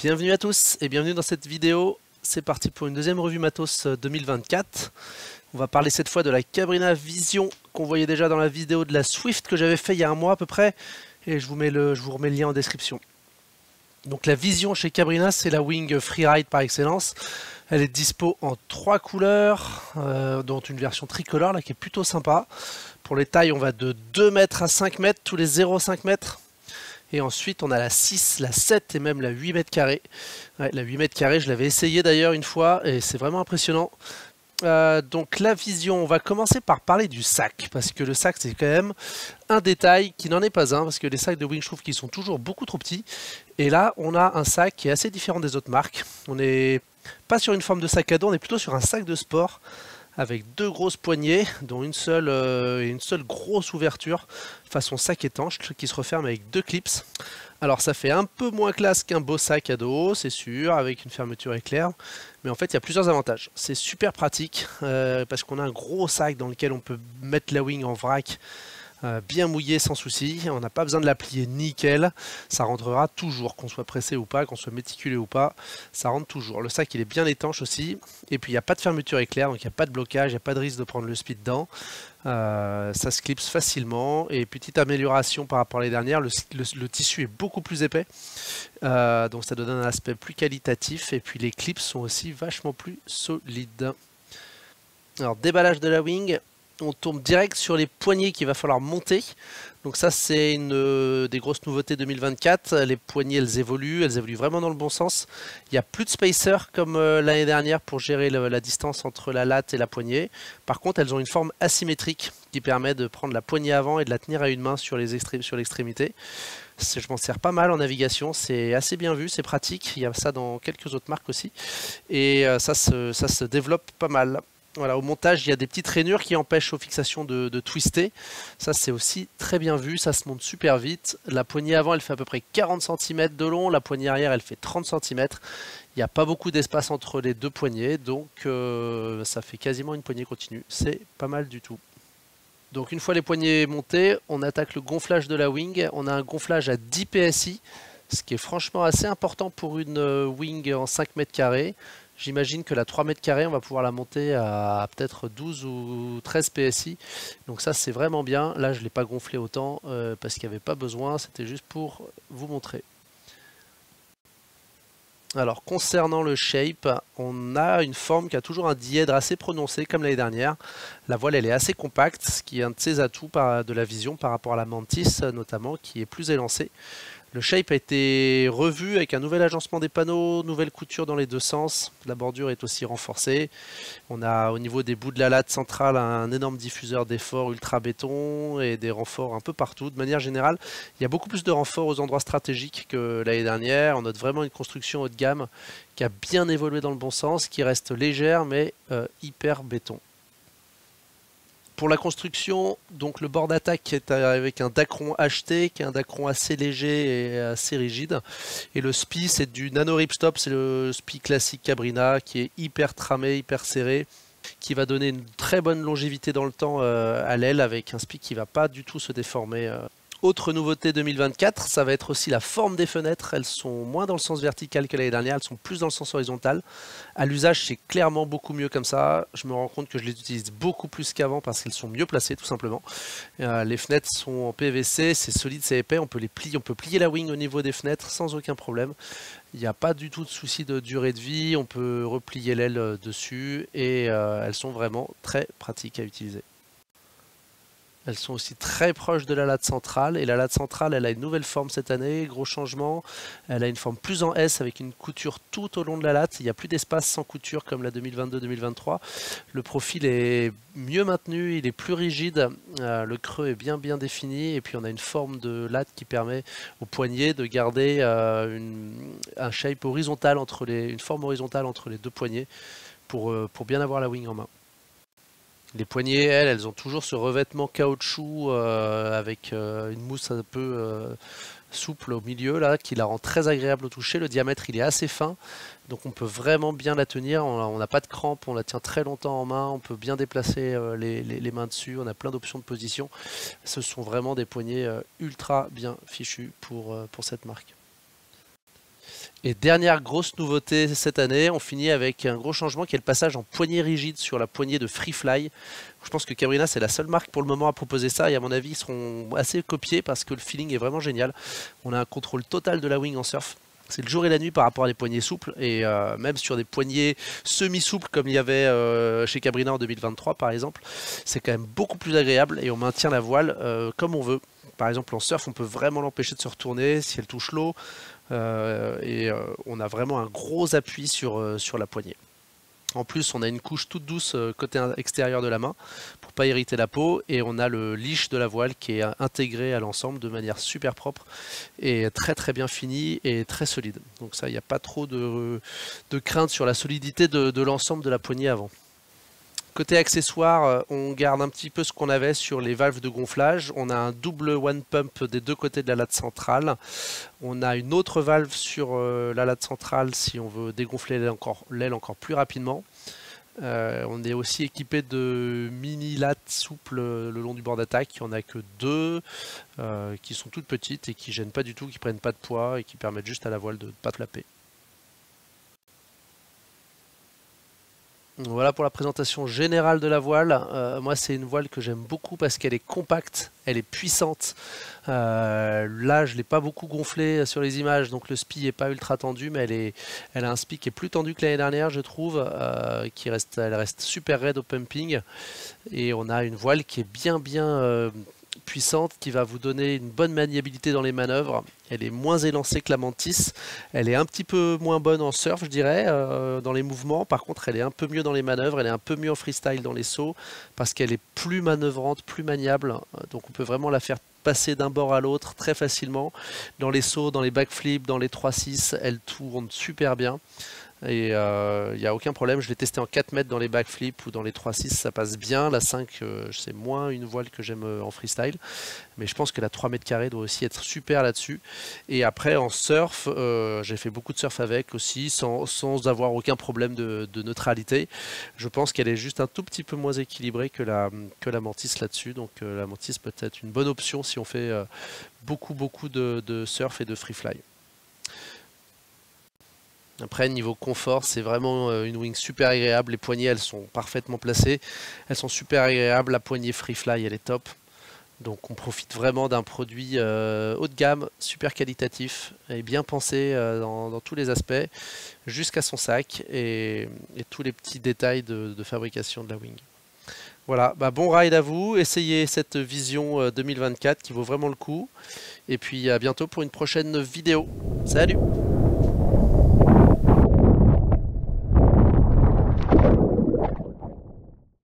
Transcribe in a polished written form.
Bienvenue à tous et bienvenue dans cette vidéo. C'est parti pour une deuxième revue matos 2024. On va parler cette fois de la Cabrina Vision qu'on voyait déjà dans la vidéo de la Swift que j'avais fait il y a un mois à peu près. Et je vous remets le lien en description. Donc la Vision chez Cabrina, c'est la wing freeride par excellence. Elle est dispo en 3 couleurs, dont une version tricolore là, qui est plutôt sympa. Pour les tailles, on va de 2 mètres à 5 mètres, tous les 0,5 mètres. Et ensuite, on a la 6, la 7 et même la 8 mètres carrés. Ouais, la 8 mètres carrés, je l'avais essayé d'ailleurs une fois et c'est vraiment impressionnant. Donc la Vision, on va commencer par parler du sac, parce que le sac c'est quand même un détail qui n'en est pas un, parce que les sacs de wing, je trouve qu'ils sont toujours beaucoup trop petits. Et là, on a un sac qui est assez différent des autres marques. On n'est pas sur une forme de sac à dos, on est plutôt sur un sac de sport, avec deux grosses poignées, dont une seule grosse ouverture, façon sac étanche, qui se referme avec deux clips. Alors ça fait un peu moins classe qu'un beau sac à dos, c'est sûr, avec une fermeture éclair, mais en fait il y a plusieurs avantages. C'est super pratique, parce qu'on a un gros sac dans lequel on peut mettre la wing en vrac, bien mouillé sans souci, on n'a pas besoin de la plier nickel, ça rentrera toujours, qu'on soit pressé ou pas, qu'on soit méticulé ou pas, ça rentre toujours. Le sac il est bien étanche aussi, et puis il n'y a pas de fermeture éclair, donc il n'y a pas de blocage, il n'y a pas de risque de prendre le speed dedans. Ça se clipse facilement, et petite amélioration par rapport à les dernières, le tissu est beaucoup plus épais, donc ça donne un aspect plus qualitatif, et puis les clips sont aussi vachement plus solides. Alors déballage de la wing, on tombe direct sur les poignées qu'il va falloir monter. Donc ça c'est une des grosses nouveautés 2024. Les poignées elles évoluent vraiment dans le bon sens. Il n'y a plus de spacer comme l'année dernière pour gérer la distance entre la latte et la poignée. Par contre elles ont une forme asymétrique qui permet de prendre la poignée avant et de la tenir à une main sur l'extrémité. Je m'en sers pas mal en navigation, c'est assez bien vu, c'est pratique. Il y a ça dans quelques autres marques aussi. Et ça se développe pas mal. Voilà, au montage, il y a des petites rainures qui empêchent aux fixations de twister. Ça, c'est aussi très bien vu. Ça se monte super vite. La poignée avant, elle fait à peu près 40 cm de long. La poignée arrière, elle fait 30 cm. Il n'y a pas beaucoup d'espace entre les deux poignées. Donc, ça fait quasiment une poignée continue. C'est pas mal du tout. Donc, une fois les poignées montées, on attaque le gonflage de la wing. On a un gonflage à 10 PSI, ce qui est franchement assez important pour une wing en 5 mètres carrés. J'imagine que la 3 mètres carrés, on va pouvoir la monter à peut-être 12 ou 13 PSI. Donc ça, c'est vraiment bien. Là, je ne l'ai pas gonflé autant parce qu'il n'y avait pas besoin. C'était juste pour vous montrer. Alors, concernant le shape, on a une forme qui a toujours un dièdre assez prononcé, comme l'année dernière. La voile, elle est assez compacte, ce qui est un de ses atouts de la Vision par rapport à la Mantis, notamment, qui est plus élancée. Le shape a été revu avec un nouvel agencement des panneaux, nouvelle couture dans les deux sens. La bordure est aussi renforcée. On a au niveau des bouts de la latte centrale un énorme diffuseur d'effort ultra béton et des renforts un peu partout. De manière générale, il y a beaucoup plus de renforts aux endroits stratégiques que l'année dernière. On note vraiment une construction haut de gamme qui a bien évolué dans le bon sens, qui reste légère mais hyper béton. Pour la construction, donc le bord d'attaque est avec un dacron HT, qui est un dacron assez léger et assez rigide. Et le spi, c'est du nano ripstop, c'est le spi classique Cabrina, qui est hyper tramé, hyper serré, qui va donner une très bonne longévité dans le temps à l'aile, avec un spi qui ne va pas du tout se déformer. Autre nouveauté 2024, ça va être aussi la forme des fenêtres. Elles sont moins dans le sens vertical que l'année dernière, elles sont plus dans le sens horizontal. À l'usage, c'est clairement beaucoup mieux comme ça. Je me rends compte que je les utilise beaucoup plus qu'avant parce qu'elles sont mieux placées, tout simplement. Les fenêtres sont en PVC, c'est solide, c'est épais. On peut les plier, on peut plier la wing au niveau des fenêtres sans aucun problème. Il n'y a pas du tout de souci de durée de vie. On peut replier l'aile dessus et elles sont vraiment très pratiques à utiliser. Elles sont aussi très proches de la latte centrale, et la latte centrale elle a une nouvelle forme cette année, gros changement, elle a une forme plus en S avec une couture tout au long de la latte, il n'y a plus d'espace sans couture comme la 2022-2023, le profil est mieux maintenu, il est plus rigide, le creux est bien défini, et puis on a une forme de latte qui permet au poignet de garder un shape horizontal une forme horizontale entre les deux poignets pour bien avoir la wing en main. Les poignées, elles ont toujours ce revêtement caoutchouc avec une mousse un peu souple au milieu là, qui la rend très agréable au toucher. Le diamètre il est assez fin, donc on peut vraiment bien la tenir. On n'a pas de crampes, on la tient très longtemps en main, on peut bien déplacer les mains dessus, on a plein d'options de position. Ce sont vraiment des poignées ultra bien fichues pour cette marque. Et dernière grosse nouveauté cette année, on finit avec un gros changement qui est le passage en poignée rigide sur la poignée de Freefly. Je pense que Cabrina c'est la seule marque pour le moment à proposer ça et à mon avis ils seront assez copiés parce que le feeling est vraiment génial. On a un contrôle total de la wing en surf. C'est le jour et la nuit par rapport à des poignées souples et même sur des poignées semi-souples comme il y avait chez Cabrina en 2023 par exemple, c'est quand même beaucoup plus agréable et on maintient la voile comme on veut. Par exemple en surf on peut vraiment l'empêcher de se retourner si elle touche l'eau. On a vraiment un gros appui sur la poignée. En plus, on a une couche toute douce côté extérieur de la main pour pas irriter la peau et on a le leash de la voile qui est intégré à l'ensemble de manière super propre et très très bien fini et très solide. Donc ça, il n'y a pas trop de crainte sur la solidité de l'ensemble de la poignée avant. Côté accessoires, on garde un petit peu ce qu'on avait sur les valves de gonflage. On a un double one pump des deux côtés de la latte centrale. On a une autre valve sur la latte centrale si on veut dégonfler l'aile encore plus rapidement. On est aussi équipé de mini lattes souples le long du bord d'attaque. Il n'y en a que deux qui sont toutes petites et qui gênent pas du tout, qui prennent pas de poids et qui permettent juste à la voile de ne pas flapper. Voilà pour la présentation générale de la voile. Moi, c'est une voile que j'aime beaucoup parce qu'elle est compacte, elle est puissante. Là, je ne l'ai pas beaucoup gonflée sur les images, donc le spi n'est pas ultra tendu, mais elle a un spi qui est plus tendu que l'année dernière, je trouve. Elle reste super raide au pumping. Et on a une voile qui est bien puissante, qui va vous donner une bonne maniabilité dans les manœuvres. Elle est moins élancée que la Mantis. Elle est un petit peu moins bonne en surf, je dirais, dans les mouvements. Par contre, elle est un peu mieux dans les manœuvres. Elle est un peu mieux en freestyle dans les sauts parce qu'elle est plus manœuvrante, plus maniable. Donc on peut vraiment la faire passer d'un bord à l'autre très facilement. Dans les sauts, dans les backflips, dans les 3-6, elle tourne super bien. Et il n'y a aucun problème, je l'ai testé en 4 mètres dans les backflips ou dans les 3-6, ça passe bien. La 5, c'est moins une voile que j'aime en freestyle, mais je pense que la 3 mètres carrés doit aussi être super là-dessus. Et après en surf, j'ai fait beaucoup de surf avec aussi, sans avoir aucun problème de neutralité. Je pense qu'elle est juste un tout petit peu moins équilibrée que la Mantis là-dessus, donc la Mantis peut être une bonne option si on fait beaucoup de surf et de free fly. Après, niveau confort, c'est vraiment une wing super agréable. Les poignées, elles sont parfaitement placées. Elles sont super agréables. La poignée Freefly, elle est top. Donc, on profite vraiment d'un produit haut de gamme, super qualitatif et bien pensé dans tous les aspects, jusqu'à son sac et tous les petits détails de fabrication de la wing. Voilà, bah, bon ride à vous. Essayez cette vision 2024 qui vaut vraiment le coup. Et puis, à bientôt pour une prochaine vidéo. Salut!